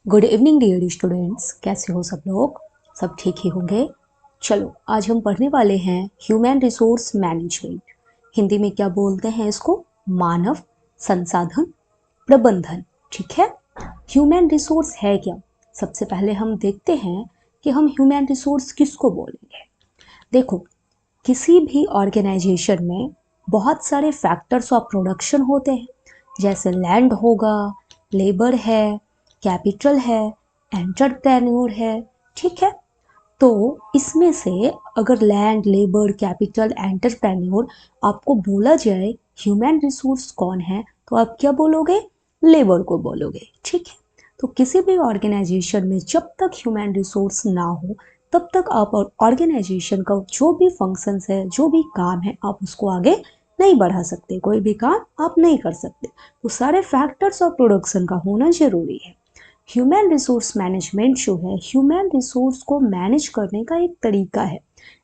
Good evening dear students, कैसे हो सब लोग। सब ठीक ही होंगे। चलो आज हम पढ़ने वाले हैं ह्यूमन रिसोर्स मैनेजमेंट। हिंदी में क्या बोलते हैं इसको? मानव संसाधन प्रबंधन। ठीक है। ह्यूमन रिसोर्स है क्या? सबसे पहले हम देखते हैं कि हम ह्यूमन रिसोर्स किसको बोलेंगे। देखो, किसी भी ऑर्गेनाइजेशन में बहुत सारे फैक्टर्स ऑफ प्रोडक्शन होते हैं, जैसे लैंड होगा, लेबर है, कैपिटल है, एंटरप्रेन्योर है। ठीक है। तो इसमें से अगर लैंड, लेबर, कैपिटल, एंटरप्रेन्योर आपको बोला जाए ह्यूमन रिसोर्स कौन है, तो आप क्या बोलोगे? लेबर को बोलोगे। ठीक है। तो किसी भी ऑर्गेनाइजेशन में जब तक ह्यूमन रिसोर्स ना हो तब तक आप ऑर्गेनाइजेशन का जो भी फंक्शंस है, जो भी काम है, आप उसको आगे नहीं बढ़ा सकते। कोई भी काम आप नहीं कर सकते। तो सारे फैक्टर्स ऑफ प्रोडक्शन का होना जरूरी है। ह्यूमन रिसोर्स मैनेजमेंट जो है, ह्यूमन रिसोर्स को मैनेज करने का एक तरीका है।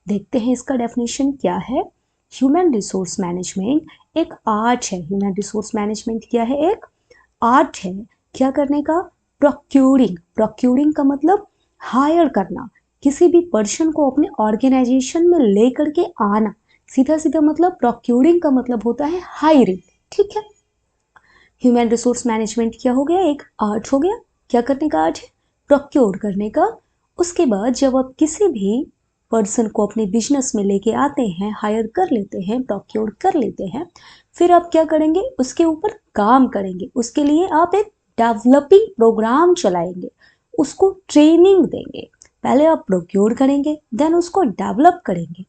देखते हैं इसका डेफिनेशन क्या है। ह्यूमन रिसोर्स मैनेजमेंट एक आर्ट है। ह्यूमन रिसोर्स मैनेजमेंट क्या है? एक आर्ट है। क्या करने का? प्रोक्यूरिंग। प्रोक्यूरिंग का मतलब हायर करना, किसी भी पर्सन को अपने ऑर्गेनाइजेशन में लेकर के आना। सीधा सीधा मतलब प्रोक्यूरिंग का मतलब होता है हायरिंग। ठीक है। ह्यूमन रिसोर्स मैनेजमेंट क्या हो गया? एक आर्ट हो गया। क्या करने का आर्ट है? प्रोक्योर करने का। उसके बाद जब आप किसी भी पर्सन को अपने बिजनेस में लेके आते हैं, हायर कर लेते हैं, प्रोक्योर कर लेते हैं, फिर आप क्या करेंगे? उसके ऊपर काम करेंगे। उसके लिए आप एक डेवलपिंग प्रोग्राम चलाएंगे, उसको ट्रेनिंग देंगे। पहले आप प्रोक्योर करेंगे, देन उसको डेवलप करेंगे,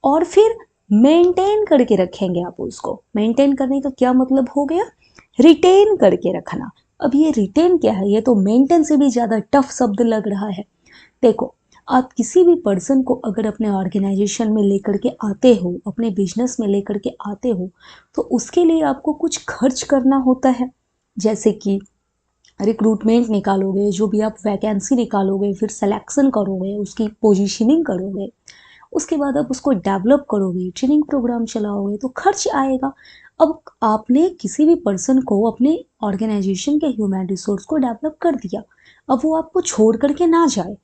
और फिर मेंटेन करके रखेंगे। आप उसको मेंटेन करने का क्या मतलब हो गया? रिटेन करके रखना। अब ये रिटेन क्या है? ये तो मेंटेन से भी ज्यादा टफ शब्द लग रहा है। देखो, आप किसी भी पर्सन को अगर अपने ऑर्गेनाइजेशन में लेकर के आते हो, अपने बिजनेस में लेकर के आते हो, तो उसके लिए आपको कुछ खर्च करना होता है। जैसे कि रिक्रूटमेंट निकालोगे, जो भी आप वैकेंसी निकालोगे, फिर सिलेक्शन करोगे, उसकी पोजीशनिंग करोगे, उसके बाद आप उसको डेवलप करोगे, ट्रेनिंग प्रोग्राम चलाओगे, तो खर्च आएगा। अब आपने किसी भी पर्सन को अपने ऑर्गेनाइजेशन के ह्यूमन रिसोर्स को डेवलप कर दिया, अब वो आपको छोड़ करके ना जाए,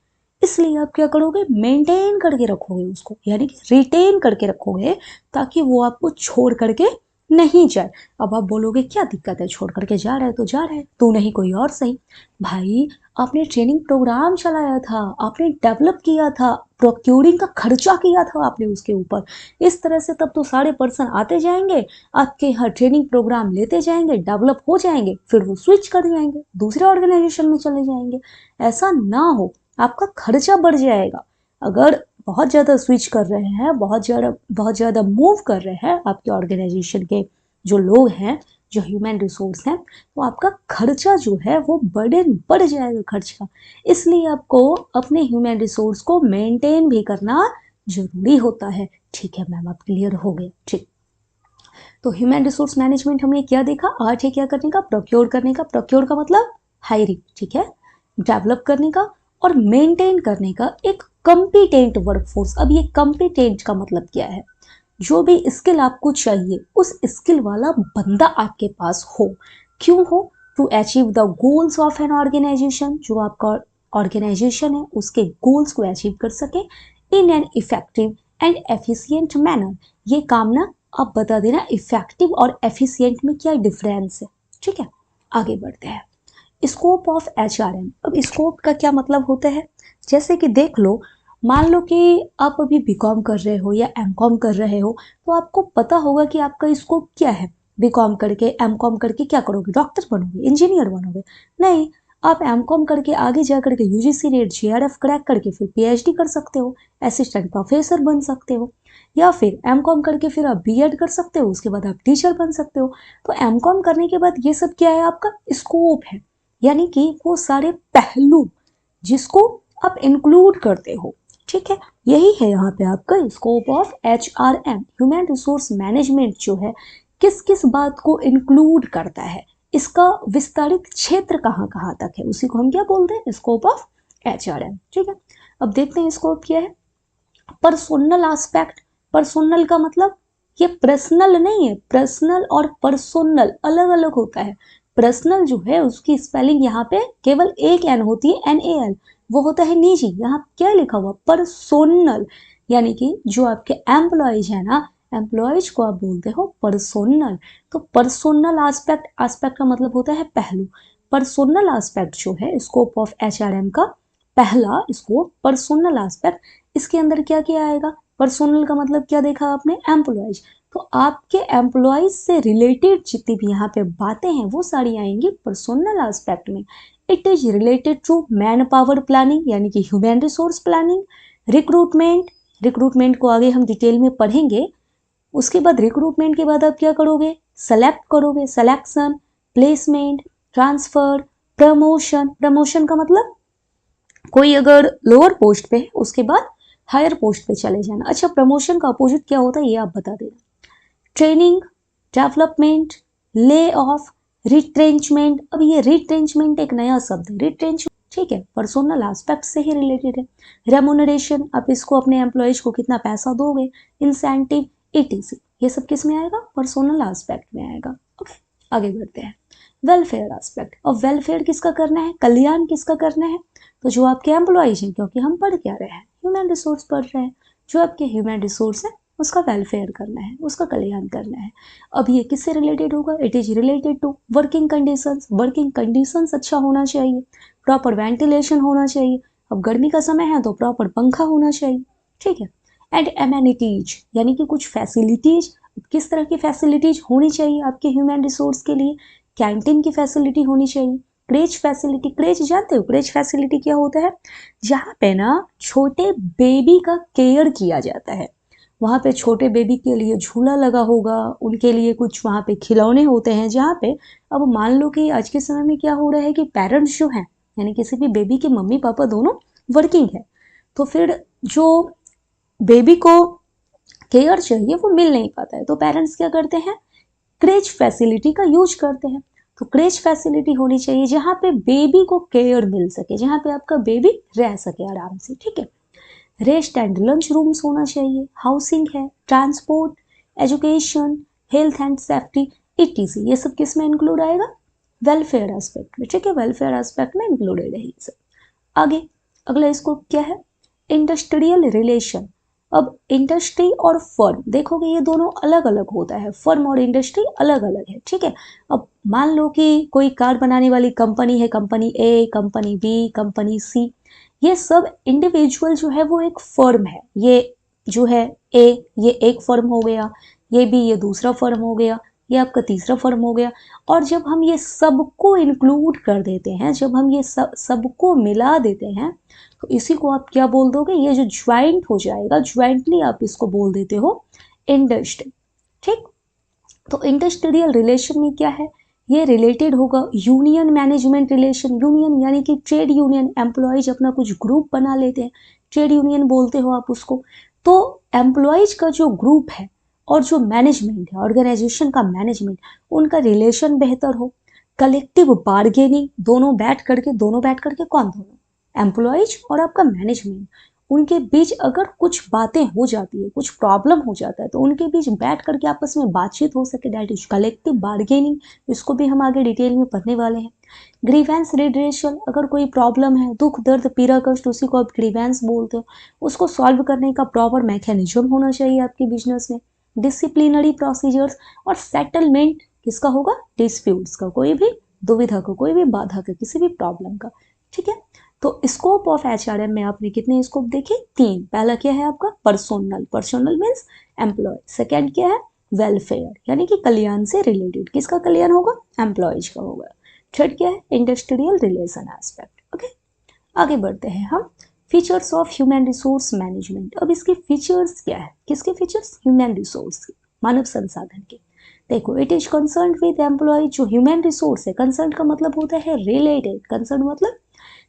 इसलिए आप क्या करोगे? मेंटेन करके रखोगे उसको, यानी कि रिटेन करके रखोगे, ताकि वो आपको छोड़ करके नहीं जाए। अब आप बोलोगे क्या दिक्कत है, छोड़ करके जा रहा है तो जा रहा है, तू नहीं कोई और सही। भाई, आपने ट्रेनिंग प्रोग्राम चलाया था, आपने डेवलप किया था, प्रोक्यूरिंग का खर्चा किया था आपने उसके ऊपर। इस तरह से तब तो सारे पर्सन आते जाएंगे, आपके यहाँ ट्रेनिंग प्रोग्राम लेते जाएंगे, डेवलप हो जाएंगे, फिर वो स्विच कर जाएंगे, दूसरे ऑर्गेनाइजेशन में चले जाएंगे। ऐसा ना हो, आपका खर्चा बढ़ जाएगा। अगर बहुत ज़्यादा स्विच कर रहे हैं, बहुत ज़्यादा मूव कर रहे हैं आपके ऑर्गेनाइजेशन के जो लोग हैं, जो ह्यूमन रिसोर्स हैं, तो आपका खर्चा जो है वो बर्डन बढ़ जाएगा खर्च का। इसलिए आपको अपने ह्यूमन रिसोर्स को मेंटेन भी करना जरूरी होता है। ठीक है मैम, आप क्लियर हो गए। ठीक। तो ह्यूमन रिसोर्स मैनेजमेंट हमने क्या देखा? आर्ट है क्या करने का? प्रोक्योर करने का। प्रोक्योर का मतलब हायरिंग। ठीक है। डेवलप करने का और मेंटेन करने का एक कंपिटेंट वर्कफोर्स। अब ये कंपिटेंट का मतलब क्या है? जो भी स्किल आपको चाहिए, उस स्किल वाला बंदा आपके पास हो। क्यों हो? To achieve the goals of an organisation. जो आपका ऑर्गेनाइजेशन है उसके गोल्स को अचीव कर सके in an effective and efficient manner. ये काम ना आप बता देना, इफेक्टिव और एफिशिएंट में क्या डिफरेंस है। ठीक है। आगे बढ़ते हैं। Scope of HRM. अब स्कोप का क्या मतलब होता है? जैसे कि देख लो, मान लो कि आप अभी बीकॉम कर रहे हो या एमकॉम कर रहे हो, तो आपको पता होगा कि आपका स्कोप क्या है। बीकॉम करके, एमकॉम करके क्या करोगे? डॉक्टर बनोगे, इंजीनियर बनोगे? नहीं। आप एमकॉम करके आगे जा करके यूजीसी नेट जेआरएफ क्रैक करके फिर पीएचडी कर सकते हो, असिस्टेंट प्रोफेसर बन सकते हो, या फिर एमकॉम करके फिर आप बीएड कर सकते हो, उसके बाद आप टीचर बन सकते हो। तो एमकॉम करने के बाद ये सब क्या है? आपका स्कोप है, यानी कि वो सारे पहलू जिसको आप इंक्लूड करते हो। ठीक है। यही है यहाँ पे आपका scope of HRM. Human resource management जो है, किस किस बात को इंक्लूड करता है, इसका विस्तारित क्षेत्र कहाँ कहाँ तक है, उसी को हम क्या बोलते हैं? Scope of HRM. ठीक है। अब देखते हैं स्कोप क्या है। Personnel aspect. पर्सोनल का मतलब ये पर्सनल नहीं है, पर्सनल और पर्सोनल अलग अलग होता है। पर्सनल जो है उसकी स्पेलिंग यहाँ पे केवल एक एन होती है, NAL, वो होता है निजी। यहाँ क्या लिखा हुआ, पर्सोनल, यानी कि जो आपके एम्प्लॉयज है ना, एम्प्लॉयज को आप बोलते हो पर्सोनल। तो पर्सोनल एस्पेक्ट, एस्पेक्ट का मतलब होता है पहलू। पर्सोनल एस्पेक्ट जो है स्कोप ऑफ HRM का पहला स्कोप पर्सोनल एस्पेक्ट, इसके अंदर क्या क्या आएगा, पर्सोनल का मतलब क्या देखा आपने, एम्प्लॉयज। तो आपके एम्प्लॉयज से रिलेटेड जितनी भी यहाँ पे बातें हैं वो सारी आएंगी पर्सोनल एस्पेक्ट में। It is related to man power planning, यानी कि human resource planning, recruitment, recruitment को आगे हम डिटेल में पढ़ेंगे। उसके बाद रिक्रूटमेंट के बाद आप क्या करोगे, सेलेक्ट करोगे, selection, placement, transfer, promotion. Promotion का मतलब कोई अगर लोअर पोस्ट पे है उसके बाद हायर पोस्ट पे चले जाना। अच्छा, प्रमोशन का अपोजिट क्या होता है ये आप बता देना। Training, development, lay off, retrenchment. अब ये रिट्रेंचमेंट एक नया शब्द है, रिट्रेंचमेंट, ठीक है, पर्सोनल एस्पेक्ट से ही रिलेटेड है। रेमुनरेशन, आप इसको अपने एम्प्लॉयज को कितना पैसा दोगे, इंसेंटिव, ETC, ये सब किस में आएगा, पर्सोनल एस्पेक्ट में आएगा। ओके, आगे बढ़ते हैं। Welfare aspect. अब वेलफेयर किसका करना है, कल्याण किसका करना है, तो जो आपके एम्प्लॉयज हैं, क्योंकि हम पढ़ क्या रहे हैं, ह्यूमन रिसोर्स पढ़ रहे हैं, जो आपके ह्यूमन रिसोर्स है उसका वेलफेयर करना है, उसका कल्याण करना है। अब ये किससे रिलेटेड होगा, it is related to working conditions. Working conditions अच्छा होना चाहिए, प्रॉपर वेंटिलेशन होना चाहिए। अब गर्मी का समय है तो प्रॉपर पंखा होना चाहिए, ठीक है। एंड एमेनिटीज, यानी कि कुछ फैसिलिटीज, किस तरह की फैसिलिटीज होनी चाहिए आपके ह्यूमन रिसोर्स के लिए, कैंटीन की फैसिलिटी होनी चाहिए, क्रेच फैसिलिटी। क्रेच जानते हो, क्रेच फैसिलिटी क्या होता है, जहाँ पे ना छोटे बेबी का केयर किया जाता है। वहाँ पे छोटे बेबी के लिए झूला लगा होगा, उनके लिए कुछ वहाँ पे खिलौने होते हैं, जहाँ पे अब मान लो कि आज के समय में क्या हो रहा है कि पेरेंट्स जो हैं, यानी किसी भी बेबी के मम्मी पापा दोनों वर्किंग है, तो फिर जो बेबी को केयर चाहिए वो मिल नहीं पाता है, तो पेरेंट्स क्या करते हैं, क्रेच फैसिलिटी का यूज करते हैं। तो क्रेच फैसिलिटी होनी चाहिए जहाँ पे बेबी को केयर मिल सके, जहाँ पे आपका बेबी रह सके आराम से, ठीक है। रेस्ट एंड लंच रूम्स होना चाहिए, हाउसिंग है, transport, education, health and safety, ETC, ये सब किस में इंक्लूड आएगा, वेलफेयर एस्पेक्ट में, ठीक है, वेलफेयर एस्पेक्ट में इंक्लूडेड है ये सब। आगे अगला स्कोप क्या है, इंडस्ट्रियल रिलेशन। अब इंडस्ट्री और फर्म देखोगे ये दोनों अलग अलग होता है, फर्म और इंडस्ट्री अलग अलग है, ठीक है। अब मान लो कि कोई कार बनाने वाली कंपनी है, company A, company B, company C, ये सब इंडिविजुअल जो है वो एक फर्म है। ये जो है A, ये एक फर्म हो गया, ये B, ये दूसरा फर्म हो गया, ये आपका तीसरा फर्म हो गया। और जब हम ये सबको इंक्लूड कर देते हैं, जब हम ये सबको मिला देते हैं, तो इसी को आप क्या बोल दोगे, ये जो ज्वाइंट हो जाएगा, ज्वाइंटली आप इसको बोल देते हो इंडस्ट्री, ठीक। तो इंडस्ट्रियल रिलेशन में क्या है, ये रिलेटेड होगा यूनियन मैनेजमेंट रिलेशन। यूनियन यानी कि ट्रेड यूनियन, एम्प्लॉयज अपना कुछ ग्रुप बना लेते हैं, ट्रेड यूनियन बोलते हो आप उसको। तो एम्प्लॉयज का जो ग्रुप है और जो मैनेजमेंट है, ऑर्गेनाइजेशन का मैनेजमेंट, उनका रिलेशन बेहतर हो। कलेक्टिव बार्गेनिंग, दोनों बैठ करके कौन, दोनों एम्प्लॉयज और आपका मैनेजमेंट, उनके बीच अगर कुछ बातें हो जाती है, कुछ प्रॉब्लम हो जाता है, तो उनके बीच बैठ करके आपस में बातचीत हो सके, दैट इज कलेक्टिव बार्गेनिंग। इसको भी हम आगे डिटेल में पढ़ने वाले हैं। ग्रीवेंस रिड्रेसल, अगर कोई प्रॉब्लम है, दुख दर्द पीड़ा कष्ट, उसी को आप ग्रीवेंस बोलते हो, उसको सॉल्व करने का प्रॉपर मैकेनिज्म होना चाहिए आपके बिजनेस में। डिसिप्लिनरी प्रोसीजर्स और सेटलमेंट किसका होगा, डिस्प्यूट्स का, कोई भी दुविधा का, कोई भी बाधा का, किसी भी प्रॉब्लम का, ठीक है। तो स्कोप ऑफ HRM में आपने कितने स्कोप देखे, 3। पहला क्या है आपका personal, personal means employ. Second क्या है, वेलफेयर, यानी कि कल्याण से रिलेटेड, किसका कल्याण होगा, एम्प्लॉयज का होगा। थर्ड क्या है, इंडस्ट्रियल रिलेशन एस्पेक्ट। ओके, आगे बढ़ते हैं हम। Features of human resource management. अब इसके फीचर्स क्या है, किसके फीचर्स, ह्यूमन रिसोर्स के, मानव संसाधन के। देखो, it is concern with employ, जो ह्यूमन रिसोर्स है, कंसर्न का मतलब होता है रिलेटेड, कंसर्न मतलब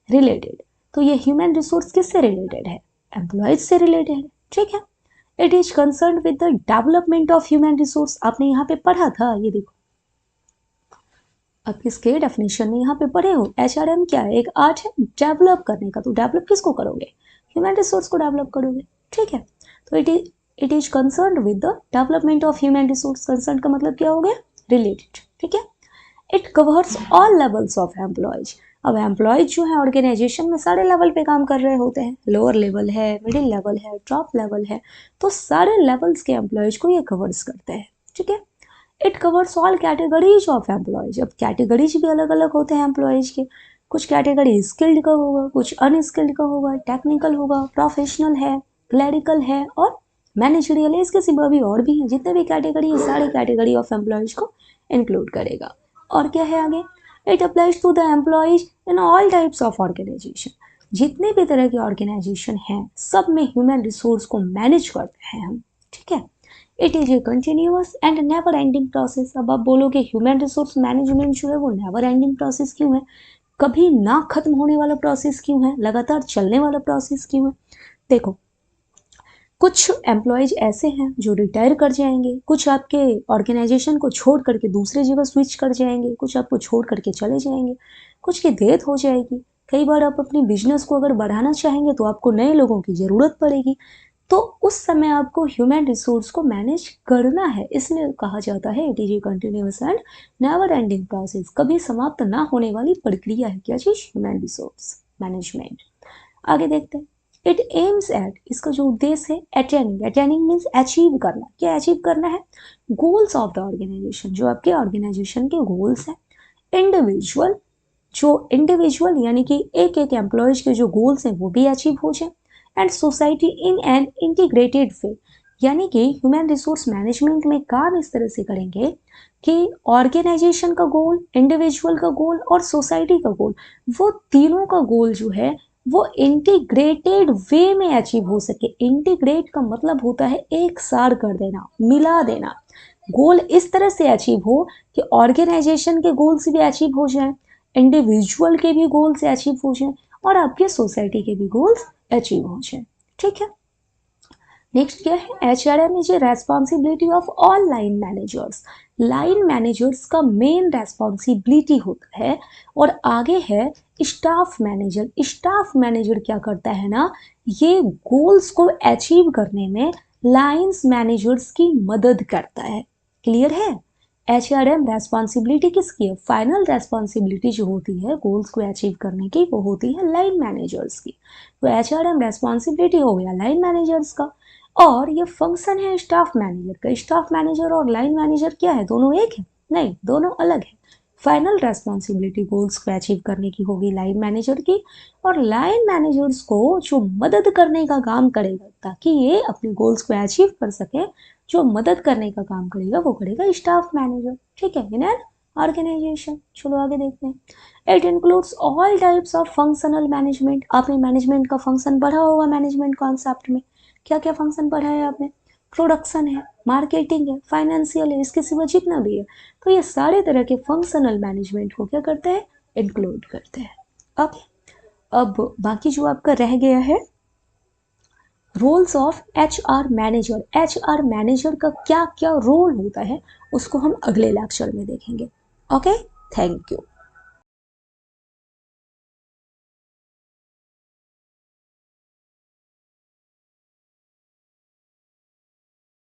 रिलेटेड, तो ये ह्यूमन रिसोर्स किससे रिलेटेड है, एम्प्लॉयज से रिलेटेड है, ठीक है। It is concern with the development of human resource, आपने यहाँ पे पढ़ा था, ये देखो आप किसके डेफिनेशन में यहाँ पे पढ़े हो, HRM क्या है, एक आर्ट है डेवलप करने का, तो डेवलप किसको करोगे, ह्यूमन रिसोर्स को डेवलप करोगे, ठीक है। तो it is concern with the development of human resource, concern का मतलब क्या हो गया, रिलेटेड, ठीक है। It covers all levels of employees. अब एम्प्लॉयज जो है ऑर्गेनाइजेशन में सारे लेवल पे काम कर रहे होते हैं, लोअर लेवल है, मिडिल लेवल है, टॉप लेवल है, तो सारे लेवल्स के एम्प्लॉयज को ये कवर्स करते हैं, ठीक है। It covers all categories of employees. अब कैटेगरीज भी अलग अलग होते हैं एम्प्लॉयज के, कुछ कैटेगरी स्किल्ड का होगा, कुछ अनस्किल्ड का होगा, टेक्निकल होगा, प्रोफेशनल है, क्लरिकल है और मैनेजरियल है। इसके सिवा भी और भी हैं, जितने भी कैटेगरी है सारी कैटेगरी ऑफ एम्प्लॉयज को इंक्लूड करेगा। और क्या है आगे, it applies to the employees in all types of organisation. जितने भी तरह के ऑर्गेनाइजेशन हैं सब में ह्यूमन रिसोर्स को मैनेज करते हैं हम, ठीक है। It is a continuous and never ending process. अब आप बोलोगे ह्यूमन रिसोर्स मैनेजमेंट जो है वो नेवर एंडिंग प्रोसेस क्यों है, कभी ना खत्म होने वाला प्रोसेस क्यों है, लगातार चलने वाला प्रोसेस क्यों है। देखो, कुछ एम्प्लॉयज ऐसे हैं जो रिटायर कर जाएंगे, कुछ आपके ऑर्गेनाइजेशन को छोड़ करके दूसरे जगह स्विच कर जाएंगे, कुछ आपको छोड़ करके चले जाएंगे, कुछ की डेथ हो जाएगी। कई बार आप अपनी बिजनेस को अगर बढ़ाना चाहेंगे तो आपको नए लोगों की ज़रूरत पड़ेगी, तो उस समय आपको ह्यूमन रिसोर्स को मैनेज करना है। इसलिए कहा जाता है it is a continuous and never ending process, कभी समाप्त ना होने वाली प्रक्रिया है क्या चीज, ह्यूमन रिसोर्स मैनेजमेंट। आगे देखते हैं, इट एम्स एट, इसका जो उद्देश्य है अटेनिंग, अटेनिंग मीन्स अचीव करना, क्या अचीव करना है, गोल्स ऑफ द ऑर्गेनाइजेशन, जो आपके ऑर्गेनाइजेशन के गोल्स हैं। इंडिविजुअल, जो इंडिविजुअल यानी कि एक एक एम्प्लॉयज के जो गोल्स हैं वो भी अचीव हो जाए, and society in an integrated way, यानी कि ह्यूमन रिसोर्स मैनेजमेंट में काम इस तरह से करेंगे कि ऑर्गेनाइजेशन का गोल, इंडिविजुअल का गोल और सोसाइटी का गोल, वो तीनों का गोल जो है वो इंटीग्रेटेड वे में अचीव हो सके। इंटीग्रेट का मतलब होता है एक सार कर देना, मिला देना। गोल इस तरह से अचीव हो कि ऑर्गेनाइजेशन के गोल्स भी अचीव हो जाए, इंडिविजुअल के भी गोल्स अचीव हो जाए और आपके सोसाइटी के भी गोल्स अचीव हो जाए, ठीक है। नेक्स्ट क्या है, HRM is a responsibility of all line managers. Line managers का मेन रेस्पॉन्सिबिलिटी होता है। और आगे है स्टाफ मैनेजर। स्टाफ मैनेजर क्या करता है ना, ये गोल्स को अचीव करने में लाइन्स मैनेजर्स की मदद करता है। क्लियर है, एचआरएम रेस्पॉन्सिबिलिटी किसकी है, फाइनल रेस्पॉन्सिबिलिटी जो होती है गोल्स को अचीव करने की वो होती है लाइन मैनेजर्स की। तो एचआरएम रेस्पॉन्सिबिलिटी हो गया लाइन मैनेजर्स का, और ये फंक्शन है स्टाफ मैनेजर का। स्टाफ मैनेजर और लाइन मैनेजर क्या है, दोनों एक है, नहीं दोनों अलग है। फाइनल रेस्पॉन्सिबिलिटी गोल्स को अचीव करने की होगी लाइन मैनेजर की, और लाइन मैनेजर्स को जो मदद करने का काम करेगा ताकि ये अपने गोल्स को अचीव कर सके, जो मदद करने का काम करेगा वो करेगा स्टाफ मैनेजर, ठीक है, इन एन ऑर्गेनाइजेशन। चलो आगे देखते हैं, it includes all types of functional management. आपने मैनेजमेंट का फंक्शन पढ़ा होगा मैनेजमेंट कॉन्सेप्ट में, क्या क्या फंक्शन पढ़ा है आपने, प्रोडक्शन है, मार्केटिंग है, फाइनेंशियल है, इसके सिवा जितना भी है, तो ये सारे तरह के फंक्शनल मैनेजमेंट को क्या करते हैं, इंक्लूड करते हैं। ओके, अब बाकी जो आपका रह गया है roles of HR manager. HR manager का क्या क्या रोल होता है उसको हम अगले लेक्चर में देखेंगे। Okay, thank you.